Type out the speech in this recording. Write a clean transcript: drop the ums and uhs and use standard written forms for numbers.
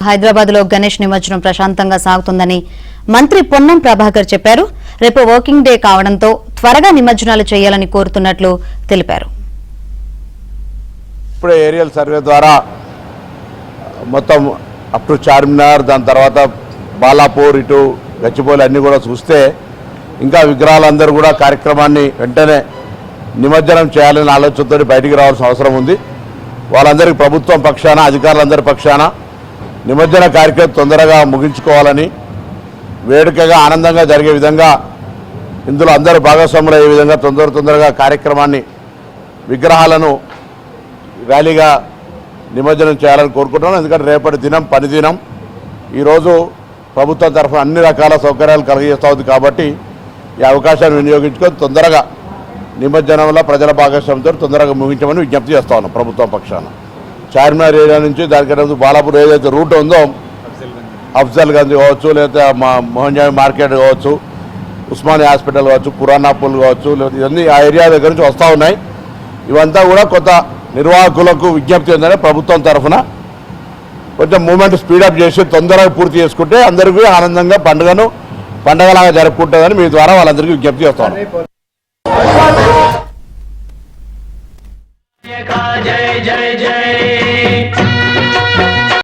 హైదరాబాద్ లో గణేష్ నిమజ్జనం ప్రశాంతంగా సాగుతుందని మంత్రి పొన్నం ప్రభాకర్ చెప్పారు. రేపు వర్కింగ్ డే కావడంతో త్వరగా నిమజ్జనాలు చేయాలని కోరుతున్నట్లు తెలిపారు. ఇప్పుడే ఏరియల్ సర్వే ద్వారా మొత్తం అప్ టు చార్మినార్, దాని తర్వాత బాలాపూర్, ఇటు గచ్చిబౌలి అన్నీ కూడా చూస్తే ఇంకా విగ్రహాలందరూ కూడా కార్యక్రమాన్ని వెంటనే నిమజ్జనం చేయాలనే ఆలోచనతో బయటికి రావాల్సిన అవసరం ఉంది. వాళ్ళందరికీ ప్రభుత్వం పక్షాన, అధికారులందరి పక్షాన నిమజ్జన కార్యక్రమం తొందరగా ముగించుకోవాలని, వేడుకగా ఆనందంగా జరిగే విధంగా, ఇందులో అందరూ భాగస్వాములు అయ్యే విధంగా తొందరగా కార్యక్రమాన్ని, విగ్రహాలను ర్యాలీగా నిమజ్జనం చేయాలని కోరుకుంటున్నాను. ఎందుకంటే రేపటి దినం పని దినం. ఈరోజు ప్రభుత్వం తరఫున అన్ని రకాల సౌకర్యాలు కలిగజేస్తూ ఉంది కాబట్టి ఈ అవకాశాన్ని వినియోగించుకొని తొందరగా నిమజ్జనంలో ప్రజల భాగస్వామ్యంతో తొందరగా ముగించమని విజ్ఞప్తి చేస్తా ఉన్నాం ప్రభుత్వం పక్షాన. చార్మినార్ ఏరియా నుంచి దానికంటే బాలాపూర్ ఏదైతే రూట్ ఉందో, అఫ్జల్గంజ్ కావచ్చు, లేకపోతే మోహన్జాయి మార్కెట్ కావచ్చు, ఉస్మానియా హాస్పిటల్ కావచ్చు, పురాణాపూల్ కావచ్చు, ఇవన్నీ ఆ ఏరియా దగ్గర నుంచి వస్తూ ఉన్నాయి. ఇవంతా కూడా కొత్త నిర్వాహకులకు విజ్ఞప్తి ఏంటంటే ప్రభుత్వం తరఫున కొంచెం మూమెంట్ స్పీడప్ చేసి తొందరగా పూర్తి చేసుకుంటే అందరికీ ఆనందంగా పండగలాగా జరుపుకుంటుందని మీ ద్వారా వాళ్ళందరికీ విజ్ఞప్తి చేస్తాను. जय जय जय